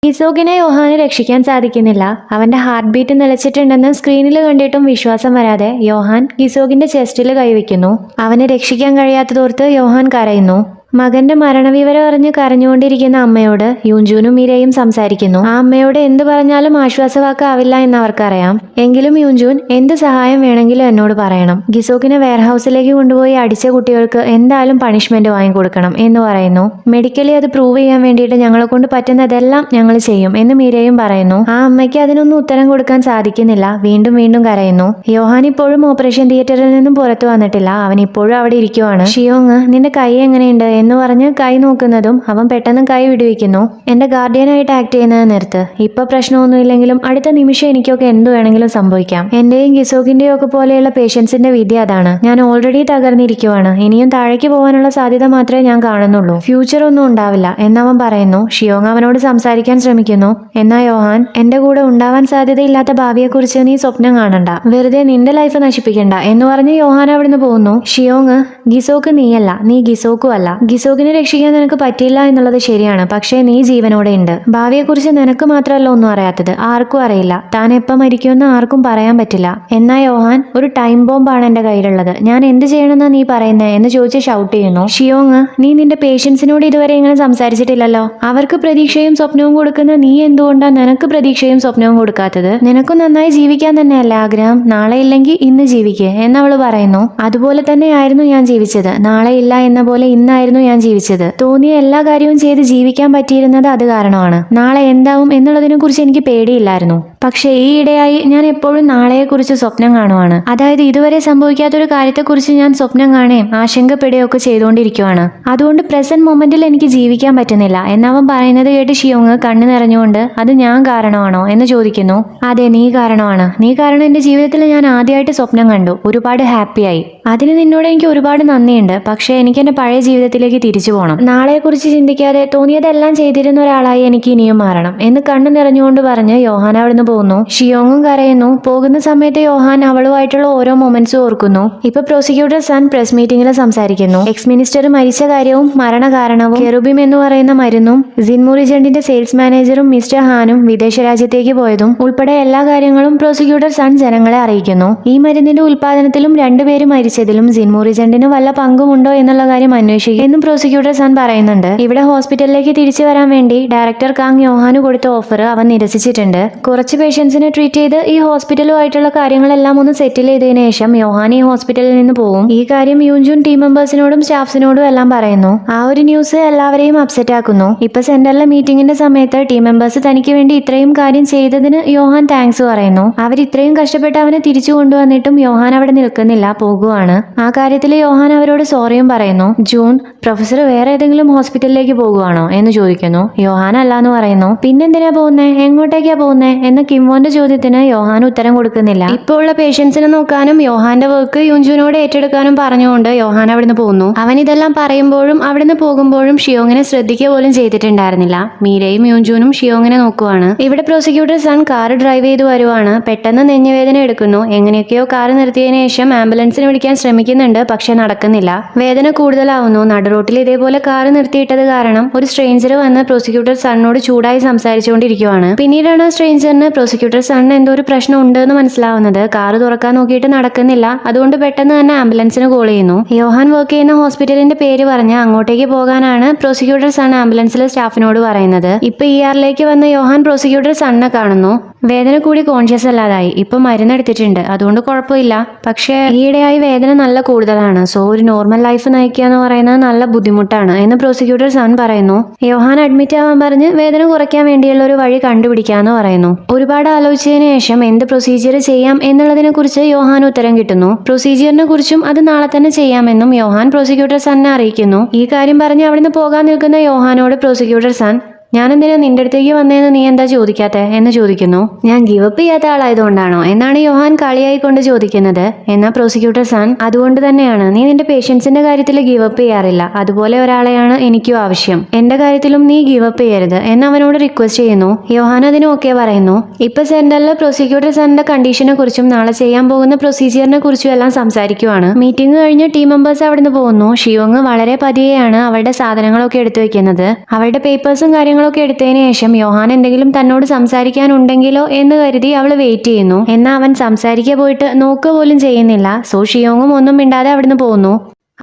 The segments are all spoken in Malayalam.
ഗിസോക്കിനെ യോഹാന് രക്ഷിക്കാൻ സാധിക്കുന്നില്ല. അവന്റെ ഹാർട്ട് ബീറ്റ് നിലച്ചിട്ടുണ്ടെന്ന് സ്ക്രീനിൽ കണ്ടിട്ടും വിശ്വാസം വരാതെ യോഹാൻ ഗിസോക്കിന്റെ ചെസ്റ്റിൽ കൈവയ്ക്കുന്നു. അവനെ രക്ഷിക്കാൻ കഴിയാത്തതോർത്ത് യോഹാൻ കരയുന്നു. മകന്റെ മരണവിവരം അറിഞ്ഞ് കരഞ്ഞുകൊണ്ടിരിക്കുന്ന അമ്മയോട് യൂൻജൂനും മീരയും സംസാരിക്കുന്നു. ആ അമ്മയോട് എന്ത് പറഞ്ഞാലും ആശ്വാസവാക്കാവില്ല എന്ന് അവർക്കറിയാം. എങ്കിലും യൂൻജൂൻ എന്ത് സഹായം വേണമെങ്കിലും എന്നോട് പറയണം. ഗിസോക്കിനെ വെയർഹൌസിലേക്ക് കൊണ്ടുപോയി അടിച്ച കുട്ടികൾക്ക് എന്തായാലും പണിഷ്മെന്റ് വാങ്ങിക്കൊടുക്കണം എന്ന് പറയുന്നു. മെഡിക്കലി അത് പ്രൂവ് ചെയ്യാൻ വേണ്ടിയിട്ട് ഞങ്ങളെ കൊണ്ട് പറ്റുന്നതെല്ലാം ഞങ്ങൾ ചെയ്യും എന്ന് മീരയും പറയുന്നു. ആ അമ്മയ്ക്ക് അതിനൊന്നും ഉത്തരം കൊടുക്കാൻ സാധിക്കുന്നില്ല. വീണ്ടും വീണ്ടും കരയുന്നു. യോഹാൻ ഇപ്പോഴും ഓപ്പറേഷൻ തിയേറ്ററിൽ നിന്നും പുറത്തു വന്നിട്ടില്ല. അവൻ ഇപ്പോഴും അവിടെ ഇരിക്കുവാണ്. ഷിയോങ്, നിന്റെ കൈ എങ്ങനെയുണ്ട് എന്ന് പറഞ്ഞ് കൈ നോക്കുന്നതും അവൻ പെട്ടെന്ന് കൈ വിടുവിക്കുന്നു. എന്റെ ഗാർഡിയനായിട്ട് ആക്ട് ചെയ്യുന്നത് നിർത്ത്. ഇപ്പൊ പ്രശ്നമൊന്നുമില്ലെങ്കിലും അടുത്ത നിമിഷം എനിക്കൊക്കെ എന്ത് വേണമെങ്കിലും സംഭവിക്കാം. എന്റെയും ഗിസോക്കിന്റെയും ഒക്കെ പോലെയുള്ള പേഷ്യൻസിന്റെ വിധി അതാണ്. ഞാൻ ഓൾറെഡി തകർന്നിരിക്കുവാണ്. ഇനിയും താഴേക്ക് പോകാനുള്ള സാധ്യത മാത്രമേ ഞാൻ കാണുന്നുള്ളൂ. ഫ്യൂച്ചർ ഒന്നും ഉണ്ടാവില്ല എന്നവൻ പറയുന്നു. ഷിയോങ് അവനോട് സംസാരിക്കാൻ ശ്രമിക്കുന്നു. എന്നാ യോഹാൻ, എന്റെ കൂടെ ഉണ്ടാവാൻ സാധ്യതയില്ലാത്ത ഭാവിയെക്കുറിച്ച് നീ സ്വപ്നം കാണണ്ട. വെറുതെ നിന്റെ ലൈഫ് നശിപ്പിക്കണ്ട എന്ന് പറഞ്ഞ് യോഹാൻ അവിടുന്ന് പോകുന്നു. ഷിയോങ്, ഗിസോക്ക് നീയല്ല, നീ ഗിസോക്കും അല്ല. ഗിസോക്കിനെ രക്ഷിക്കാൻ നിനക്ക് പറ്റില്ല എന്നുള്ളത് ശരിയാണ്. പക്ഷേ നീ ജീവനോടെ ഉണ്ട്. ഭാവിയെക്കുറിച്ച് നിനക്ക് മാത്രമല്ല ഒന്നും അറിയാത്തത്, ആർക്കും അറിയില്ല. താൻ എപ്പം മരിക്കുമെന്ന് ആർക്കും പറയാൻ പറ്റില്ല. എന്നാ യോഹാൻ, ഒരു ടൈം ബോംബാണ് എന്റെ കയ്യിലുള്ളത്. ഞാൻ എന്ത് ചെയ്യണമെന്നാ നീ പറയുന്നത് എന്ന് ചോദിച്ച് ഷൗട്ട് ചെയ്യുന്നു. ഷിയോങ്, നീ നിന്റെ പേഷ്യൻസിനോട് ഇതുവരെ ഇങ്ങനെ സംസാരിച്ചിട്ടില്ലല്ലോ. അവർക്ക് പ്രതീക്ഷയും സ്വപ്നവും കൊടുക്കുന്ന നീ എന്തുകൊണ്ടാണ് നിനക്ക് പ്രതീക്ഷയും സ്വപ്നവും കൊടുക്കാത്തത്? നിനക്ക് നന്നായി ജീവിക്കാൻ തന്നെയല്ലേ ആഗ്രഹം? നാളെ ഇല്ലെങ്കിൽ ഇന്ന് ജീവിക്കുക എന്നവള് പറയുന്നു. അതുപോലെ തന്നെയായിരുന്നു ഞാൻ ജീവിച്ചത്. നാളെ ഇല്ല എന്ന പോലെ ഇന്നായിരുന്നു ഞാൻ ജീവിച്ചത്. തോന്നിയ എല്ലാ കാര്യവും ചെയ്ത് ജീവിക്കാൻ പറ്റിയിരുന്നത് അത് കാരണമാണ്. നാളെ എന്താവും എന്നുള്ളതിനെ കുറിച്ച് എനിക്ക് പേടിയില്ലായിരുന്നു. പക്ഷേ ഈ ഇടയായി ഞാൻ എപ്പോഴും നാളെയെക്കുറിച്ച് സ്വപ്നം കാണുവാണ്. അതായത് ഇതുവരെ സംഭവിക്കാത്തൊരു കാര്യത്തെക്കുറിച്ച് ഞാൻ സ്വപ്നം കാണുകയും ആശങ്കപ്പെടുകയൊക്കെ ചെയ്തുകൊണ്ടിരിക്കുവാണ്. അതുകൊണ്ട് പ്രസന്റ് മൊമെന്റിൽ എനിക്ക് ജീവിക്കാൻ പറ്റുന്നില്ല എന്നവൻ പറയുന്നത് കേട്ട് ഷിയോങ് കണ്ണു നിറഞ്ഞുകൊണ്ട് അത് ഞാൻ കാരണമാണോ എന്ന് ചോദിക്കുന്നു. അതെ, നീ കാരണമാണ്. നീ കാരണം എന്റെ ജീവിതത്തിൽ ഞാൻ ആദ്യമായിട്ട് സ്വപ്നം കണ്ടു. ഒരുപാട് ഹാപ്പിയായി. അതിന് നിന്നോട് എനിക്ക് ഒരുപാട് നന്ദിയുണ്ട്. പക്ഷേ എനിക്ക് എന്റെ പഴയ ജീവിതത്തിലേക്ക് തിരിച്ചു പോകണം. നാളെക്കുറിച്ച് ചിന്തിക്കാതെ തോന്നിയതെല്ലാം ചെയ്തിരുന്ന ഒരാളായി എനിക്ക് ഇനിയും മാറണം എന്ന് കണ്ണു നിറഞ്ഞുകൊണ്ട് പറഞ്ഞ് യോഹാൻ അവിടുന്ന് പോകുന്നു. ഷിയോങ്ങും കരയുന്നു. പോകുന്ന സമയത്ത് യോഹാൻ അവളുമായിട്ടുള്ള ഓരോ മൊമെന്റ്സും ഓർക്കുന്നു. ഇപ്പൊ പ്രോസിക്യൂട്ടർ സൺ പ്രസ് മീറ്റിംഗിൽ സംസാരിക്കുന്നു. എക്സ് മിനിസ്റ്റർ മരിച്ച കാര്യവും മരണകാരണവും കെറുബിം എന്ന് പറയുന്ന മരുന്നും സിൻമുറിജന്റിന്റെ സെയിൽസ് മാനേജറും മിസ്റ്റർ ഹാനും വിദേശ രാജ്യത്തേക്ക് പോയതും ഉൾപ്പെടെ എല്ലാ കാര്യങ്ങളും പ്രോസിക്യൂട്ടർ സൺ ജനങ്ങളെ അറിയിക്കുന്നു. ഈ മരുന്നിന്റെ ഉൽപാദനത്തിലും രണ്ടുപേരും മരിച്ചതിലും സിൻമുറിജന്റിന് വല്ല പങ്കുമുണ്ടോ എന്നുള്ള കാര്യം അന്വേഷിക്കും എന്നും പ്രോസിക്യൂട്ടർ സൺ പറയുന്നുണ്ട്. ഇവിടെ ഹോസ്പിറ്റലിലേക്ക് തിരിച്ചു വരാൻ വേണ്ടി ഡയറക്ടർ കാങ് യോഹാന് കൊടുത്ത ഓഫർ അവൻ നിരസിച്ചിട്ടുണ്ട്. കുറച്ച് പേഷ്യൻസിനെ ട്രീറ്റ് ചെയ്ത് ഈ ഹോസ്പിറ്റലുമായിട്ടുള്ള കാര്യങ്ങളെല്ലാം ഒന്ന് സെറ്റിൽ ചെയ്തതിനു ശേഷം യോഹാൻ ഈ ഹോസ്പിറ്റലിൽ നിന്ന് പോകും. ഈ കാര്യം യൂൻജൂൻ ടീം മെമ്പേഴ്സിനോടും സ്റ്റാഫ്സിനോടും എല്ലാം പറയുന്നു. ആ ഒരു ന്യൂസ് എല്ലാവരെയും അപ്സെറ്റ് ആക്കുന്നു. ഇപ്പൊ സെന്ററിലെ മീറ്റിംഗിന്റെ സമയത്ത് ടീം മെമ്പേഴ്സ് തനിക്ക് വേണ്ടി ഇത്രയും കാര്യം ചെയ്തതിന് യോഹാൻ താങ്ക്സ് പറയുന്നു. അവർ ഇത്രയും കഷ്ടപ്പെട്ട് അവനെ തിരിച്ചു കൊണ്ടുവന്നിട്ടും യോഹാൻ അവിടെ നിൽക്കുന്നില്ല, പോകുവാണ്. ആ കാര്യത്തിൽ യോഹാൻ അവരോട് സോറിയും പറയുന്നു. ജൂൺ, പ്രൊഫസർ വേറെ ഏതെങ്കിലും ഹോസ്പിറ്റലിലേക്ക് പോകുവാണോ എന്ന് ചോദിക്കുന്നു. യോഹാൻ അല്ലാന്ന് പറയുന്നു. പിന്നെന്തിനാ പോകുന്നേ, എങ്ങോട്ടേക്കാ പോകുന്നേ എന്ന കിംവോന്റെ ചോദ്യത്തിന് യോഹാൻ ഉത്തരം കൊടുക്കുന്നില്ല. ഇപ്പോൾ ഉള്ള പേഷ്യൻസിനെ നോക്കാനും യോഹാന്റെ വർക്ക് യൂൻജൂനോട് ഏറ്റെടുക്കാനും പറഞ്ഞുകൊണ്ട് യോഹാൻ അവിടുന്ന് പോകുന്നു. അവൻ ഇതെല്ലാം പറയുമ്പോഴും അവിടുന്ന് പോകുമ്പോഴും ഷിയോങ്ങിനെ ശ്രദ്ധിക്കുക പോലും ചെയ്തിട്ടുണ്ടായിരുന്നില്ല. മീരയും യൂൻജൂനും ഷിയോങ്ങിനെ നോക്കുവാണ്. ഇവിടെ പ്രോസിക്യൂട്ടർ സൺ കാർ ഡ്രൈവ് ചെയ്ത് വരുവാണ്. പെട്ടെന്ന് നെഞ്ഞുവേദന എടുക്കുന്നു. എങ്ങനെയൊക്കെയോ കാർ നിർത്തിയതിനു ശേഷം ആംബുലൻസിന് വിളിക്കാൻ ശ്രമിക്കുന്നുണ്ട്. പക്ഷെ നടക്കുന്നില്ല. വേദന കൂടുതലാവുന്നു. നടുറോട്ടിൽ ഇതേപോലെ കാർ നിർത്തിയിട്ടത് കാരണം ഒരു സ്ട്രേഞ്ചർ വന്ന് പ്രോസിക്യൂട്ടർ സണ്ണോട് ചൂടായി സംസാരിച്ചുകൊണ്ടിരിക്കുവാണ്. പിന്നീടാണ് സ്ട്രേഞ്ചറിന് പ്രോസിക്യൂട്ടർ സണ്ണ് എന്തോ ഒരു പ്രശ്നം ഉണ്ടെന്ന് മനസ്സിലാവുന്നത്. കാർ തുറക്കാൻ നോക്കിയിട്ട് നടക്കുന്നില്ല. അതുകൊണ്ട് പെട്ടെന്ന് തന്നെ ആംബുലൻസിന് കോൾ ചെയ്യുന്നു. യോഹാൻ വർക്ക് ചെയ്യുന്ന ഹോസ്പിറ്റലിന്റെ പേര് പറഞ്ഞ് അങ്ങോട്ടേക്ക് പോകാനാണ് പ്രോസിക്യൂട്ടർ സൺ ആംബുലൻസിലെ സ്റ്റാഫിനോട് പറയുന്നത്. ഇപ്പൊ ER-ലേക്ക് വന്ന യോഹാൻ പ്രോസിക്യൂട്ടർ സണ്ണെ കാണുന്നു. വേദന കൂടി കോൺഷ്യസ് അല്ലാതായി. ഇപ്പൊ മരുന്നെടുത്തിട്ടുണ്ട്, അതുകൊണ്ട് കുഴപ്പമില്ല. പക്ഷേ ഈയിടെയായി വേദന നല്ല കൂടുതലാണ്. സോ ഒരു നോർമൽ ലൈഫ് നയിക്കുക എന്ന് പറയുന്നത് നല്ല ബുദ്ധിമുട്ടാണ് എന്ന് പ്രോസിക്യൂട്ടർ സൺ പറയുന്നു. യോഹാൻ അഡ്മിറ്റ് ആവാൻ പറഞ്ഞ് വേദന കുറയ്ക്കാൻ വേണ്ടിയുള്ള ഒരു വഴി കണ്ടുപിടിക്കാന്ന് പറയുന്നു. ഒരുപാട് ആലോചിച്ചതിന് ശേഷം എന്ത് പ്രൊസീജിയർ ചെയ്യാം എന്നുള്ളതിനെ കുറിച്ച് യോഹാൻ ഉത്തരം കിട്ടുന്നു. പ്രൊസീജിയറിനെ കുറിച്ചും അത് നാളെ തന്നെ ചെയ്യാമെന്നും യോഹാൻ പ്രോസിക്യൂട്ടർ സണ്ണിനെ അറിയിക്കുന്നു. ഈ കാര്യം പറഞ്ഞ് അവിടുന്ന് പോകാൻ നിൽക്കുന്ന യോഹാനോട് പ്രോസിക്യൂട്ടർ സൺ, ഞാനെന്തിനാ നിന്റെ അടുത്തേക്ക് വന്നതെന്ന് നീ എന്താ ചോദിക്കാത്തെ എന്ന് ചോദിക്കുന്നു. ഞാൻ ഗിവപ്പ് ചെയ്യാത്ത ആളായതുകൊണ്ടാണോ എന്നാണ് യോഹാൻ കളിയായിക്കൊണ്ട് ചോദിക്കുന്നത്. എന്നാൽ പ്രോസിക്യൂട്ടർ സൺ, അതുകൊണ്ട് തന്നെയാണ്. നീ നിന്റെ പേഷ്യൻസിന്റെ കാര്യത്തിൽ ഗിവപ്പ് ചെയ്യാറില്ല. അതുപോലെ ഒരാളെയാണ് എനിക്കും ആവശ്യം. എന്റെ കാര്യത്തിലും നീ ഗിവപ്പ് ചെയ്യരുത് എന്ന് അവനോട് റിക്വസ്റ്റ് ചെയ്യുന്നു. യോഹാൻ അതിന് ഓക്കെ പറയുന്നു. ഇപ്പൊ സെന്ററിൽ പ്രോസിക്യൂട്ടർ സണ്ണിന്റെ കണ്ടീഷനെ കുറിച്ചും നാളെ ചെയ്യാൻ പോകുന്ന പ്രൊസീജിയറിനെ കുറിച്ചും എല്ലാം സംസാരിക്കുവാണ്. മീറ്റിംഗ് കഴിഞ്ഞ് ടീം മെമ്പേഴ്സ് അവിടുന്ന് പോകുന്നു. ഷിയോങ് വളരെ പതിയെയാണ് അവളുടെ സാധനങ്ങളൊക്കെ എടുത്തു വെക്കുന്നത്. അവളുടെ പേപ്പേഴ്സും കാര്യങ്ങളും സാധനങ്ങളൊക്കെ എടുത്തതിന് ശേഷം യോഹാൻ എന്തെങ്കിലും തന്നോട് സംസാരിക്കാനുണ്ടെങ്കിലോ എന്ന് കരുതി അവൾ വെയിറ്റ് ചെയ്യുന്നു. എന്നാൽ അവൻ സംസാരിക്കുക പോയിട്ട് നോക്കുക പോലും ചെയ്യുന്നില്ല. സോ ഷിയോങ്ങും ഒന്നും മിണ്ടാതെ അവിടുന്ന് പോകുന്നു.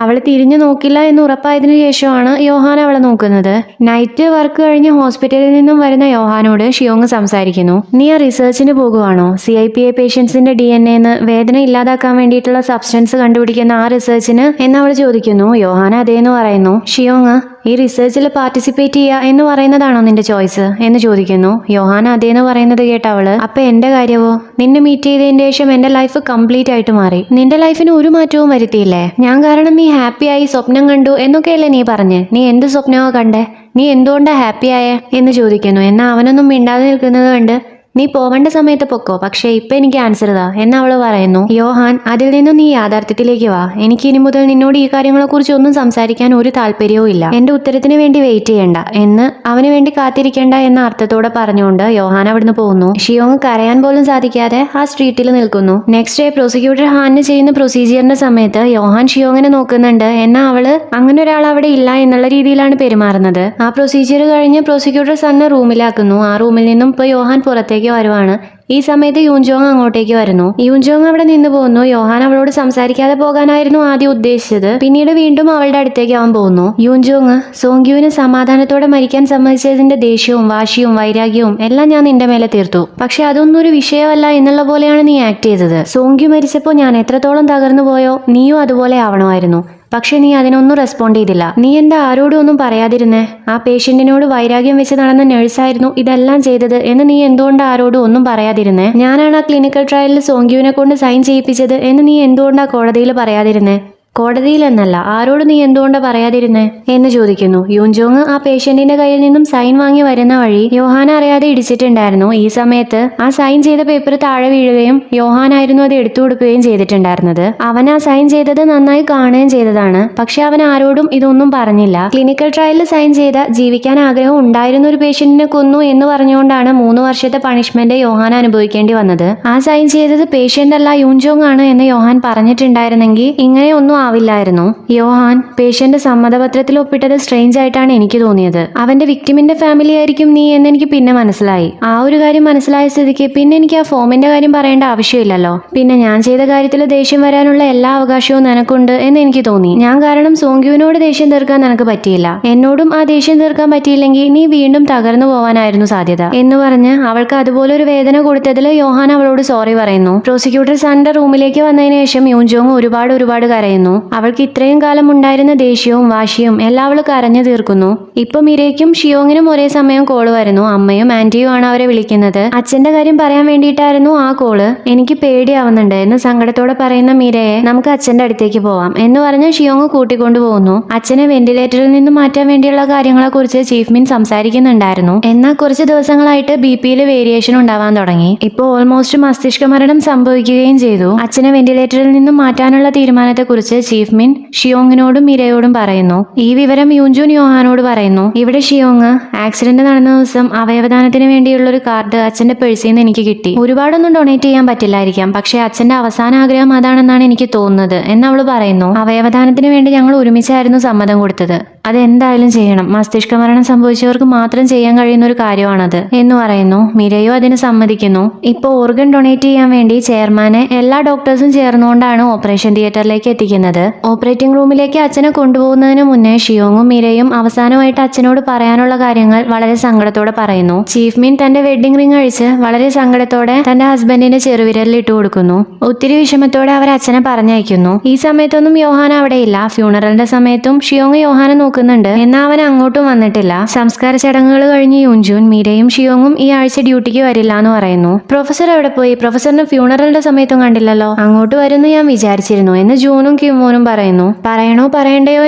അവൾ തിരിഞ്ഞു നോക്കില്ല എന്ന് ഉറപ്പായതിനു ശേഷമാണ് യോഹാൻ അവളെ നോക്കുന്നത്. നൈറ്റ് വർക്ക് കഴിഞ്ഞ് ഹോസ്പിറ്റലിൽ നിന്നും വരുന്ന യോഹാനോട് ഷിയോങ് സംസാരിക്കുന്നു. നീ ആ റിസർച്ചിന് പോകുവാണോ? CIPA പേഷ്യൻസിന്റെ DNA വേദന ഇല്ലാതാക്കാൻ വേണ്ടിയിട്ടുള്ള സബ്സ്റ്റൻസ് കണ്ടുപിടിക്കുന്ന ആ റിസർച്ചിന് എന്ന് അവൾ ചോദിക്കുന്നു. യോഹാൻ അതേന്ന് പറയുന്നു. ഷിയോങ്, ഈ റിസർച്ചിൽ പാർട്ടിസിപ്പേറ്റ് ചെയ്യുക എന്ന് പറയുന്നതാണോ നിന്റെ ചോയ്സ് എന്ന് ചോദിക്കുന്നു. യോഹാൻ അതേന്ന് പറയുന്നത് കേട്ട അവള്, അപ്പൊ എന്റെ കാര്യവോ? നിന്നെ മീറ്റ് ചെയ്തതിന് ശേഷം എന്റെ ലൈഫ് കംപ്ലീറ്റ് ആയിട്ട് മാറി. നിന്റെ ലൈഫിന് ഒരു മാറ്റവും വരുത്തിയില്ലേ? ഞാൻ കാരണം നീ ഹാപ്പിയായി സ്വപ്നം കണ്ടു എന്നൊക്കെയല്ലേ നീ പറഞ്ഞ്? നീ എന്ത് സ്വപ്നമോ കണ്ടേ? നീ എന്തുകൊണ്ടാ ഹാപ്പിയായേ എന്ന് ചോദിക്കുന്നു. എന്നാൽ അവനൊന്നും മിണ്ടാതെ നിൽക്കുന്നത് കണ്ട്, നീ പോവേണ്ട സമയത്ത് പൊക്കോ, പക്ഷേ ഇപ്പൊ എനിക്ക് ആൻസർ താ എന്ന് അവള് പറയുന്നു. യോഹാൻ, അതിൽ നിന്നും നീ യാഥാർത്ഥ്യത്തിലേക്ക് വാ. എനിക്ക് ഇനി മുതൽ നിന്നോട് ഈ കാര്യങ്ങളെ കുറിച്ച് ഒന്നും സംസാരിക്കാൻ ഒരു താല്പര്യവും ഇല്ല. എന്റെ ഉത്തരത്തിന് വേണ്ടി വെയിറ്റ് ചെയ്യണ്ട എന്ന്, അവന് വേണ്ടി കാത്തിരിക്കേണ്ട എന്ന അർത്ഥത്തോടെ പറഞ്ഞുകൊണ്ട് യോഹാൻ അവിടുന്ന് പോകുന്നു. ഷിയോങ് കരയാൻ പോലും സാധിക്കാതെ ആ സ്ട്രീറ്റിൽ നിൽക്കുന്നു. നെക്സ്റ്റ് ഡേ പ്രോസിക്യൂട്ടർ ഹാനിന് ചെയ്യുന്ന പ്രൊസീജിയറിന്റെ സമയത്ത് യോഹാൻ ഷിയോങ്ങിനെ നോക്കുന്നുണ്ട്. എന്നാൽ അവള് അങ്ങനെ ഒരാൾ അവിടെ ഇല്ല എന്നുള്ള രീതിയിലാണ് പെരുമാറുന്നത്. ആ പ്രൊസീജിയർ കഴിഞ്ഞ് പ്രോസിക്യൂട്ടർ സന്നെ റൂമിലാക്കുന്നു. ആ റൂമിൽ നിന്നും ഇപ്പൊ യോഹാൻ പുറത്തേക്ക് വരുവാണ്. ഈ സമയത്ത് യൂൻജോങ് അങ്ങോട്ടേക്ക് വരുന്നു. യൂൻജോങ് അവിടെ നിന്ന് പോകുന്നു. യോഹാൻ അവളോട് സംസാരിക്കാതെ പോകാനായിരുന്നു ആദ്യം ഉദ്ദേശിച്ചത്. പിന്നീട് വീണ്ടും അവളുടെ അടുത്തേക്ക് അവൻ പോകുന്നു. യൂൻജോങ്, സോങ്ക്യുവിന് സമാധാനത്തോടെ മരിക്കാൻ സമ്മതിച്ചതിന്റെ ദേഷ്യവും വാശിയും വൈരാഗ്യവും എല്ലാം ഞാൻ നിന്റെ മേലെ തീർത്തു. പക്ഷെ അതൊന്നും ഒരു വിഷയമല്ല എന്നുള്ള പോലെയാണ് നീ ആക്ട് ചെയ്തത്. സോങ്ക്യു മരിച്ചപ്പോൾ ഞാൻ എത്രത്തോളം തകർന്നു പോയോ നീയും അതുപോലെ ആവണമായിരുന്നു. പക്ഷെ നീ അതിനൊന്നും റെസ്പോണ്ട് ചെയ്തില്ല. നീ എന്താ ആരോടും ഒന്നും പറയാതിരുന്നേ? ആ പേഷ്യന്റിനോട് വൈരാഗ്യം വെച്ച് നടന്ന നഴ്സായിരുന്നു ഇതെല്ലാം ചെയ്തത് എന്ന് നീ എന്തുകൊണ്ട് ആരോടും ഒന്നും പറയാതിരുന്നേ? ഞാനാണ് ആ ക്ലിനിക്കൽ ട്രയലിൽ സോങ്ക്യുവിനെ കൊണ്ട് സൈൻ ചെയ്യിപ്പിച്ചത് എന്ന് നീ എന്തുകൊണ്ടാ കോടതിയിൽ പറയാതിരുന്നേ? കോടതിയിലെന്നല്ല, ആരോട് നീ എന്തുകൊണ്ടാ പറയാതിരുന്നേ എന്ന് ചോദിക്കുന്നു. യൂൻജോങ് ആ പേഷ്യന്റിന്റെ കയ്യിൽ നിന്നും സൈൻ വാങ്ങി വരുന്ന വഴി യോഹാൻ അറിയാതെ ഇടിച്ചിട്ടുണ്ടായിരുന്നു. ഈ സമയത്ത് ആ സൈൻ ചെയ്ത പേപ്പർ താഴെ വീഴുകയും യോഹാനായിരുന്നു അത് എടുത്തു കൊടുക്കുകയും ചെയ്തിട്ടുണ്ടായിരുന്നത്. അവൻ ആ സൈൻ ചെയ്തത് നന്നായി കാണുകയും ചെയ്തതാണ്. പക്ഷെ അവൻ ആരോടും ഇതൊന്നും പറഞ്ഞില്ല. ക്ലിനിക്കൽ ട്രയലിൽ സൈൻ ചെയ്ത ജീവിക്കാൻ ആഗ്രഹം ഉണ്ടായിരുന്ന ഒരു പേഷ്യന്റിനെ കൊന്നു എന്ന് പറഞ്ഞുകൊണ്ടാണ് 3 വർഷത്തെ പണിഷ്മെന്റ് യോഹാൻ അനുഭവിക്കേണ്ടി വന്നത്. ആ സൈൻ ചെയ്തത് പേഷ്യന്റ് അല്ല യൂൻജോങ് ആണ് എന്ന് യോഹാൻ പറഞ്ഞിട്ടുണ്ടായിരുന്നെങ്കിൽ ഇങ്ങനെയൊന്നും ആവില്ലായിരുന്നു. യോഹാൻ പേഷ്യന്റ് സമ്മതപത്രത്തിൽ ഒപ്പിട്ടത് സ്ട്രേഞ്ച് ആയിട്ടാണ് എനിക്ക് തോന്നിയത്. അവന്റെ വിക്ടിമിന്റെ ഫാമിലി ആയിരിക്കും നീ എന്ന് എനിക്ക് പിന്നെ മനസ്സിലായി. ആ ഒരു കാര്യം മനസ്സിലായ സ്ഥിതിക്ക് പിന്നെ എനിക്ക് ആ ഫോമിന്റെ കാര്യം പറയേണ്ട ആവശ്യമില്ലല്ലോ. പിന്നെ ഞാൻ ചെയ്ത കാര്യത്തിൽ ദേഷ്യം വരാനുള്ള എല്ലാ അവകാശവും നിനക്കുണ്ട് എന്ന് എനിക്ക് തോന്നി. ഞാൻ കാരണം സോങ്ക്യുവിനോട് ദേഷ്യം തീർക്കാൻ നിനക്ക് പറ്റിയില്ല. എന്നോടും ആ ദേഷ്യം തീർക്കാൻ പറ്റിയില്ലെങ്കിൽ നീ വീണ്ടും തകർന്നു പോവാനായിരുന്നു സാധ്യത എന്ന് പറഞ്ഞ് അവൾക്ക് അതുപോലെ ഒരു വേദന കൊടുത്തതിൽ യോഹാൻ അവളോട് സോറി പറയുന്നു. പ്രോസിക്യൂട്ടർ സന്റെ റൂമിലേക്ക് വന്നതിന് ശേഷം യൂൻജോങ് ഒരുപാട് കരയുന്നു. അവൾക്ക് ഇത്രയും കാലം ഉണ്ടായിരുന്ന ദേഷ്യവും വാശിയും എല്ലാം അവൾ കരഞ്ഞു തീർക്കുന്നു. ഇപ്പൊ മിരയ്ക്കും ഷിയോങ്ങിനും ഒരേ സമയം കോള് വരുന്നു. അമ്മയും ആന്റിയും ആണ് അവരെ വിളിക്കുന്നത്. അച്ഛന്റെ കാര്യം പറയാൻ വേണ്ടിയിട്ടായിരുന്നു ആ കോള്. എനിക്ക് പേടിയാവുന്നുണ്ട് എന്ന് സങ്കടത്തോടെ പറയുന്ന മിരയെ നമുക്ക് അച്ഛന്റെ അടുത്തേക്ക് പോവാം എന്ന് പറഞ്ഞ് ഷിയോങ് കൂട്ടിക്കൊണ്ടു പോകുന്നു. അച്ഛനെ വെന്റിലേറ്ററിൽ നിന്ന് മാറ്റാൻ വേണ്ടിയുള്ള കാര്യങ്ങളെ കുറിച്ച് ചീഫ് മിൻ സംസാരിക്കുന്നുണ്ടായിരുന്നു. എന്നാൽ കുറച്ച് ദിവസങ്ങളായിട്ട് BP-യിൽ വേരിയേഷൻ ഉണ്ടാവാൻ തുടങ്ങി. ഇപ്പൊ ഓൾമോസ്റ്റ് മസ്തിഷ്ക മരണം സംഭവിക്കുകയും ചെയ്തു. അച്ഛനെ വെന്റിലേറ്ററിൽ നിന്നും മാറ്റാനുള്ള തീരുമാനത്തെ കുറിച്ച് ചീഫ് മിൻ ഷിയോങ്ങിനോടും മിരയോടും പറയുന്നു. ഈ വിവരം യൂൻജൂൻ യോഹാനോട് പറയുന്നു. ഇവിടെ ഷിയോങ്, ആക്സിഡന്റ് നടന്ന ദിവസം അവയവദാനത്തിന് വേണ്ടിയുള്ള ഒരു കാർഡ് അച്ഛന്റെ പേഴ്സിൽ നിന്ന് എനിക്ക് കിട്ടി. ഒരുപാടൊന്നും ഡൊണേറ്റ് ചെയ്യാൻ പറ്റില്ലായിരിക്കാം, പക്ഷെ അച്ഛന്റെ അവസാന ആഗ്രഹം അതാണെന്നാണ് എനിക്ക് തോന്നുന്നത് എന്ന് അവള് പറയുന്നു. അവയവദാനത്തിന് വേണ്ടി ഞങ്ങൾ ഒരുമിച്ചായിരുന്നു സമ്മതം കൊടുത്തത്. അതെന്തായാലും ചെയ്യണം. മസ്തിഷ്ക മരണം സംഭവിച്ചവർക്ക് മാത്രം ചെയ്യാൻ കഴിയുന്ന ഒരു കാര്യമാണത് എന്ന് പറയുന്നു. മിരയോ അതിന് സമ്മതിക്കുന്നു. ഇപ്പോൾ ഓർഗൻ ഡൊണേറ്റ് ചെയ്യാൻ വേണ്ടി ചെയർമാനെ എല്ലാ ഡോക്ടേഴ്സും ചേർന്നുകൊണ്ടാണ് ഓപ്പറേഷൻ തിയേറ്ററിലേക്ക് എത്തിക്കുന്നത്. ഓപ്പറേറ്റിംഗ് റൂമിലേക്ക് അച്ഛനെ കൊണ്ടുപോകുന്നതിന് മുന്നേ ഷിയോങ്ങും മിരയും അവസാനമായിട്ട് അച്ഛനോട് പറയാനുള്ള കാര്യങ്ങൾ വളരെ സങ്കടത്തോടെ പറയുന്നു. ചീഫ് മിൻ തന്റെ വെഡിങ് റിംഗ് അഴിച്ച് വളരെ സങ്കടത്തോടെ തന്റെ ഹസ്ബൻഡിന്റെ ചെറുവിരലിൽ ഇട്ട് കൊടുക്കുന്നു. ഒത്തിരി വിഷമത്തോടെ അവർ അച്ഛനെ പറഞ്ഞയക്കുന്നു. ഈ സമയത്തൊന്നും യോഹാൻ അവിടെയില്ല. ഫ്യൂണറലിന്റെ സമയത്തും ഷിയോങ് യോഹാനെ നോക്കുന്നുണ്ട്. എന്നാൽ അവൻ അങ്ങോട്ടും വന്നിട്ടില്ല. സംസ്കാര ചടങ്ങുകൾ കഴിഞ്ഞ് യൂൻജൂൻ, മിരയും ഷിയോങ്ങും ഈ ആഴ്ച ഡ്യൂട്ടിക്ക് വരില്ല എന്ന് പറയുന്നു. പ്രൊഫസർ എവിടെ പോയി? പ്രൊഫസറിന് ഫ്യൂണറലിന്റെ സമയത്തും കണ്ടില്ലല്ലോ. അങ്ങോട്ട് വരുന്നു ഞാൻ വിചാരിച്ചിരുന്നു എന്ന് ജൂനും കിമോനും പറയുന്നു. പറയണോ പറയണ്ടയോ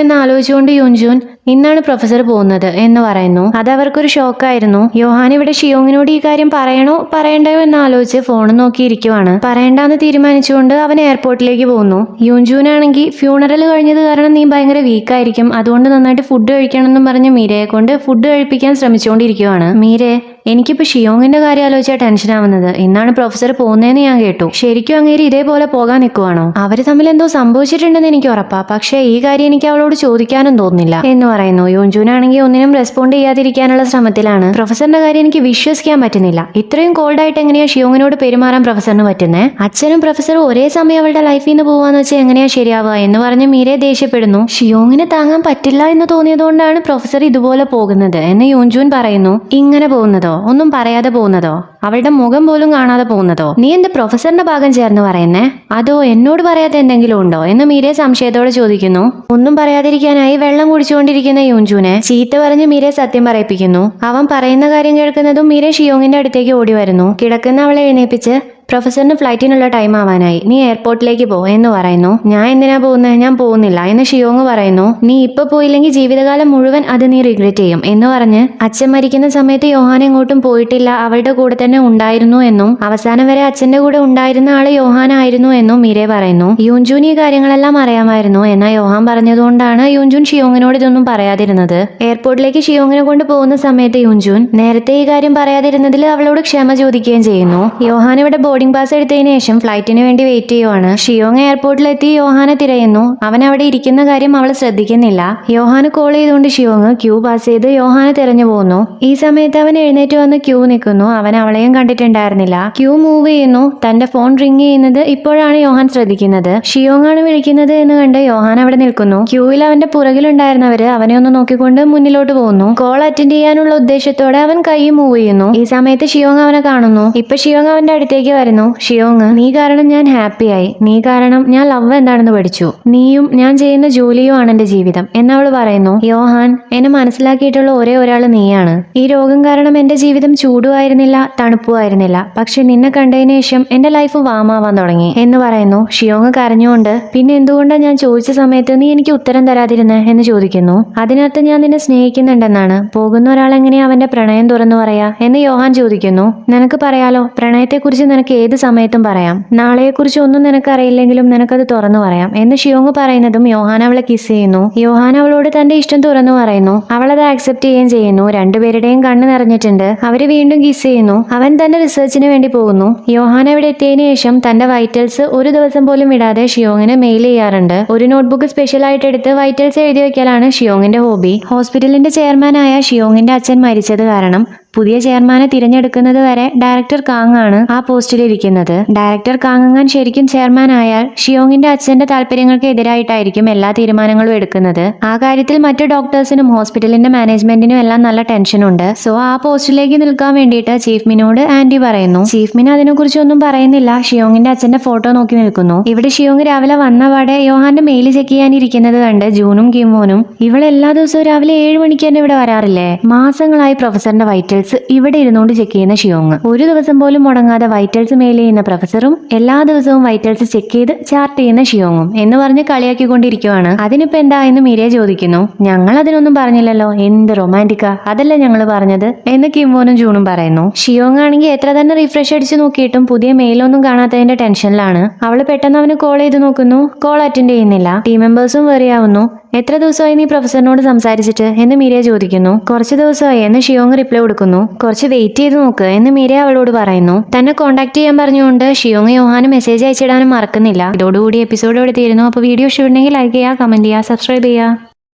എന്ന് ആലോചിച്ചുകൊണ്ട് യൂൻജൂൻ, ഇന്നാണ് പ്രൊഫസർ പോകുന്നത് എന്ന് പറയുന്നു. അത് അവർക്കൊരു ഷോക്കായിരുന്നു. യോഹാൻ ഇവിടെ ഷിയോങ്ങിനോട് ഈ കാര്യം പറയണോ പറയണ്ടയോ എന്ന് ആലോചിച്ച് ഫോൺ നോക്കിയിരിക്കുവാണ്. പറയണ്ടെന്ന് തീരുമാനിച്ചുകൊണ്ട് അവൻ എയർപോർട്ടിലേക്ക് പോകുന്നു. യൂൻജൂനാണെങ്കിൽ ഫ്യൂണറൽ കഴിഞ്ഞത് കാരണം നീ ഭയങ്കര വീക്കായിരിക്കും, അതുകൊണ്ട് നന്നായിട്ട് ഫുഡ് കഴിക്കണമെന്നും പറഞ്ഞ് മീരയെ കൊണ്ട് ഫുഡ് കഴിപ്പിക്കാൻ ശ്രമിച്ചുകൊണ്ടിരിക്കുവാണ്. മീരെ, എനിക്കിപ്പോ ഷിയോങ്ങിന്റെ കാര്യം ആലോചിച്ചാൽ ടെൻഷൻ ആവുന്നത്. ഇന്നാണ് പ്രൊഫസർ പോകുന്നതെന്ന് ഞാൻ കേട്ടു. ശരിക്കും അങ്ങേര് ഇതേപോലെ പോകാൻ നിൽക്കുവാണോ? അവര് തമ്മിൽ എന്തോ സംഭവിച്ചിട്ടുണ്ടെന്ന് എനിക്ക് ഉറപ്പാ, പക്ഷേ ഈ കാര്യം എനിക്ക് അവളോട് ചോദിക്കാനും തോന്നുന്നില്ല എന്ന് പറയുന്നു. പറയുന്നു. യോൻജൂനാണെങ്കിൽ ഒന്നിനും റെസ്പോണ്ട് ചെയ്യാതിരിക്കാനുള്ള ശ്രമത്തിലാണ്. പ്രൊഫസറിന്റെ കാര്യം എനിക്ക് വിശ്വസിക്കാൻ പറ്റുന്നില്ല. ഇത്രയും കോൾഡായിട്ട് എങ്ങനെയാ ഷിയോങ്ങിനോട് പെരുമാറാൻ പ്രൊഫസറിന് പറ്റുന്നേ? അച്ഛനും പ്രൊഫസറും ഒരേ സമയം അവളുടെ ലൈഫിൽ നിന്ന് പോവാന്ന് വെച്ചാൽ എങ്ങനെയാ ശരിയാവുക എന്ന് പറഞ്ഞ് മീരെ ദേഷ്യപ്പെടുന്നു. ഷിയോങ്ങിന് താങ്ങാൻ പറ്റില്ല എന്ന് തോന്നിയതുകൊണ്ടാണ് പ്രൊഫസർ ഇതുപോലെ പോകുന്നത് എന്ന് യോൻജൂൻ പറയുന്നു. ഇങ്ങനെ പോകുന്നതോ? ഒന്നും പറയാതെ പോകുന്നതോ? അവളുടെ മുഖം പോലും കാണാതെ പോകുന്നതോ? നീ എന്ത് പ്രൊഫസറിന്റെ ഭാഗം ചേർന്ന് പറയുന്നേ? അതോ എന്നോട് പറയാത്ത എന്തെങ്കിലും ഉണ്ടോ എന്ന് മീരെ സംശയത്തോടെ ചോദിക്കുന്നു. ഒന്നും പറയാതിരിക്കാനായി വെള്ളം കുടിച്ചുകൊണ്ടിരിക്കുന്ന യോൻജൂനെ ചീത്ത പറഞ്ഞ് മീരെ സത്യം പറയിപ്പിക്കുന്നു. അവൻ പറയുന്ന കാര്യം കേൾക്കുന്നതും മീരെ ഷിയോങ്ങിന്റെ അടുത്തേക്ക് ഓടി വരുന്നു. കിടക്കുന്ന അവളെ എഴുന്നേപ്പിച്ച് പ്രൊഫസറിന് ഫ്ലൈറ്റിനുള്ള ടൈം ആവാനായി, നീ എയർപോർട്ടിലേക്ക് പോ എന്ന് പറയുന്നു. ഞാൻ എന്തിനാ പോകുന്നത്? ഞാൻ പോകുന്നില്ല എന്ന് ഷിയോങ് പറയുന്നു. നീ ഇപ്പൊ പോയില്ലെങ്കിൽ ജീവിതകാലം മുഴുവൻ അത് നീ റിഗ്രറ്റ് ചെയ്യും എന്ന് പറഞ്ഞ് അച്ഛൻ മരിക്കുന്ന സമയത്ത് യോഹാൻ എങ്ങോട്ടും പോയിട്ടില്ല, അവളുടെ കൂടെ തന്നെ ഉണ്ടായിരുന്നു എന്നും അവസാനം വരെ അച്ഛന്റെ കൂടെ ഉണ്ടായിരുന്ന ആള് യോഹാൻ ആയിരുന്നു എന്നും മീരെ പറയുന്നു. യൂൻജൂൻ ഈ കാര്യങ്ങളെല്ലാം അറിയാമായിരുന്നു. എന്നാൽ യോഹാൻ പറഞ്ഞതുകൊണ്ടാണ് യൂൻജൂൻ ഷിയോങ്ങിനോട് ഇതൊന്നും പറയാതിരുന്നത്. എയർപോർട്ടിലേക്ക് ഷിയോങ്ങിനെ കൊണ്ട് പോകുന്ന സമയത്ത് യൂൻജൂൻ നേരത്തെ ഈ കാര്യം പറയാതിരുന്നതിൽ അവളോട് ക്ഷമ ചോദിക്കുകയും ചെയ്യുന്നു. യോഹാൻ ഇവിടെ ബോർഡിംഗ് പാസ് എടുത്തതിന് ശേഷം ഫ്ലൈറ്റിന് വേണ്ടി വെയിറ്റ് ചെയ്യുവാണ്. ഷിയോങ് എയർപോർട്ടിലെത്തി യോഹാനെ തിരയുന്നു. അവൻ അവിടെ ഇരിക്കുന്ന കാര്യം അവൾ ശ്രദ്ധിക്കുന്നില്ല. യോഹാന് കോൾ ചെയ്തുകൊണ്ട് ഷിയോങ് ക്യൂ പാസ് ചെയ്ത് യോഹാനെ തിരഞ്ഞു പോകുന്നു. ഈ സമയത്ത് അവൻ എഴുന്നേറ്റ് വന്ന് ക്യൂ നിൽക്കുന്നു. അവൻ അവളെയും കണ്ടിട്ടുണ്ടായിരുന്നില്ല. ക്യൂ മൂവ് ചെയ്യുന്നു. തന്റെ ഫോൺ റിങ് ചെയ്യുന്നത് ഇപ്പോഴാണ് യോഹാൻ ശ്രദ്ധിക്കുന്നത്. ഷിയോങ് ആണ് വിളിക്കുന്നത് എന്ന് കണ്ട് യോഹാൻ അവിടെ നിൽക്കുന്നു. ക്യൂവിൽ അവന്റെ പുറകിലുണ്ടായിരുന്നവര് അവനെ ഒന്ന് നോക്കിക്കൊണ്ട് മുന്നിലോട്ട് പോകുന്നു. കോൾ അറ്റൻഡ് ചെയ്യാനുള്ള ഉദ്ദേശത്തോടെ അവൻ കൈ മൂവ് ചെയ്യുന്നു. ഈ സമയത്ത് ഷിയോങ് അവനെ കാണുന്നു. ഇപ്പൊ ഷിയോങ് അവന്റെ അടുത്തേക്ക് വരുന്നു. ഷിയോങ്, നീ കാരണം ഞാൻ ഹാപ്പിയായി. നീ കാരണം ഞാൻ ലവ് എന്താണെന്ന് പഠിച്ചു. നീയും ഞാൻ ചെയ്യുന്ന ജോലിയും ആണ് എന്റെ ജീവിതം എന്നവള് പറയുന്നു. യോഹാൻ, എന്നെ മനസ്സിലാക്കിയിട്ടുള്ള ഒരേ ഒരാൾ നീയാണ്. ഈ രോഗം കാരണം എന്റെ ജീവിതം ചൂടുമായിരുന്നില്ല, തണുപ്പുമായിരുന്നില്ല. പക്ഷെ നിന്നെ കണ്ടതിന് ശേഷം എന്റെ ലൈഫ് വാമാവാൻ തുടങ്ങി എന്ന് പറയുന്നു. ഷിയോങ് കരഞ്ഞുകൊണ്ട്, പിന്നെ എന്തുകൊണ്ടാണ് ഞാൻ ചോദിച്ച സമയത്ത് നീ എനിക്ക് ഉത്തരം തരാതിരുന്നേ എന്ന് ചോദിക്കുന്നു. അതിനർത്ഥം ഞാൻ നിന്നെ സ്നേഹിക്കുന്നുണ്ടെന്നാണ്. പോകുന്ന ഒരാൾ എങ്ങനെയാ അവന്റെ പ്രണയം തുറന്നു പറയാ എന്ന് യോഹാൻ ചോദിക്കുന്നു. നിനക്ക് പറയാലോ, പ്രണയത്തെക്കുറിച്ച് നിനക്ക് ഏത് സമയത്തും പറയാം. നാളെയെക്കുറിച്ച് ഒന്നും നിനക്കറിയില്ലെങ്കിലും നിനക്കത് തുറന്നു പറയാം എന്ന് ഷിയോങ് പറയുന്നതും യോഹാൻ അവളെ കിസ് ചെയ്യുന്നു. യോഹാൻ അവളോട് തന്റെ ഇഷ്ടം തുറന്നു പറയുന്നു. അവളത് ആക്സെപ്റ്റ് ചെയ്യുകയും ചെയ്യുന്നു. രണ്ടുപേരുടെയും കണ്ണ് നിറഞ്ഞിട്ടുണ്ട്. അവര് വീണ്ടും കിസ് ചെയ്യുന്നു. അവൻ തന്റെ റിസർച്ചിന് വേണ്ടി പോകുന്നു. യോഹാൻ അവിടെ എത്തിയതിനു ശേഷം തന്റെ വൈറ്റൽസ് ഒരു ദിവസം പോലും വിടാതെ ഷിയോങ്ങിന് മെയിൽ ചെയ്യാറുണ്ട്. ഒരു നോട്ട്ബുക്ക് സ്പെഷ്യൽ ആയിട്ട് എടുത്ത് വൈറ്റൽസ് എഴുതി വെക്കലാണ് ഷിയോങ്ങിന്റെ ഹോബി. ഹോസ്പിറ്റലിന്റെ ചെയർമാനായ ഷിയോങ്ങിന്റെ അച്ഛൻ മരിച്ചത് കാരണം പുതിയ ചെയർമാനെ തിരഞ്ഞെടുക്കുന്നത് വരെ ഡയറക്ടർ കാങ് ആണ് ആ പോസ്റ്റിൽ ഇരിക്കുന്നത്. ഡയറക്ടർ കാങ്ങാൻ ശരിക്കും ചെയർമാൻ ആയാൽ ഷിയോങ്ങിന്റെ അച്ഛന്റെ താല്പര്യങ്ങൾക്ക് എതിരായിട്ടായിരിക്കും എല്ലാ തീരുമാനങ്ങളും എടുക്കുന്നത്. ആ കാര്യത്തിൽ മറ്റു ഡോക്ടേഴ്സിനും ഹോസ്പിറ്റലിന്റെ മാനേജ്മെന്റിനും എല്ലാം നല്ല ടെൻഷനുണ്ട്. സോ ആ പോസ്റ്റിലേക്ക് നിൽക്കാൻ വേണ്ടിയിട്ട് ചീഫ് മിനോട് ആന്റി പറയുന്നു. ചീഫ് മിൻ അതിനെക്കുറിച്ചൊന്നും പറയുന്നില്ല. ഷിയോങ്ങിന്റെ അച്ഛന്റെ ഫോട്ടോ നോക്കി നിൽക്കുന്നു. ഇവിടെ ഷിയോങ് രാവിലെ വന്നപാടെ യോഹാന്റെ മെയിൽ ചെക്ക് ചെയ്യാനിരിക്കുന്നത് കണ്ട് ജൂനും കിമോനും, ഇവൾ എല്ലാ ദിവസവും രാവിലെ 7 മണിക്ക് തന്നെ ഇവിടെ വരാറില്ലേ? മാസങ്ങളായി പ്രൊഫസറിന്റെ വൈറ്റൽസ് ഇവിടെ ഇരുന്നുകൊണ്ട് ചെക്ക് ചെയ്യുന്ന ഷിയോങ്, ഒരു ദിവസം പോലും മുടങ്ങാതെ വൈറ്റൽസ് മെയിൽ ചെയ്യുന്ന പ്രൊഫസറും എല്ലാ ദിവസവും വൈറ്റൽസ് ചെക്ക് ചെയ്ത് ചാർട്ട് ചെയ്യുന്ന ഷിയോങ്ങും എന്ന് പറഞ്ഞ് കളിയാക്കിക്കൊണ്ടിരിക്കുവാണ്. അതിനിപ്പോ എന്താ എന്ന് മീരെ ചോദിക്കുന്നു. ഞങ്ങൾ അതിനൊന്നും പറഞ്ഞില്ലല്ലോ, എന്ത് റൊമാൻറ്റിക്കാ, അതല്ല ഞങ്ങൾ പറഞ്ഞത് എന്ന് കിമോനും ജൂണും പറയുന്നു. ഷിയോങ് ആണെങ്കിൽ എത്ര തന്നെ റിഫ്രഷ് അടിച്ച് നോക്കിയിട്ടും പുതിയ മെയിലൊന്നും കാണാത്തതിന്റെ ടെൻഷനിലാണ്. അവള് പെട്ടെന്ന് അവന് കോൾ ചെയ്ത് നോക്കുന്നു. കോൾ അറ്റൻഡ് ചെയ്യുന്നില്ല. ടീം മെമ്പേഴ്സും വെറിയാവുന്നു. എത്ര ദിവസമായി നീ പ്രൊഫസറിനോട് സംസാരിച്ചിട്ട് എന്ന് മീര ചോദിക്കുന്നു. കുറച്ച് ദിവസമായി എന്ന് ഷിയോങ് റിപ്ലൈ കൊടുക്കുന്നു. കുറച്ച് വെയിറ്റ് ചെയ്ത് നോക്ക് എന്ന് മീര അവളോട് പറയുന്നു. തന്നെ കോൺടാക്ട് ചെയ്യാൻ പറഞ്ഞുകൊണ്ട് ഷിയോങ് യോഹാന് മെസ്സേജ് അയച്ചിടാനും മറക്കുന്നില്ല. ഇതോടുകൂടി എപ്പിസോഡ് ഇവിടെ തീരുന്നു. അപ്പോൾ വീഡിയോ ഇഷ്ടമുണ്ടെങ്കിൽ ലൈക്ക് ചെയ്യുക, കമന്റ് ചെയ്യുക, സബ്സ്ക്രൈബ് ചെയ്യുക.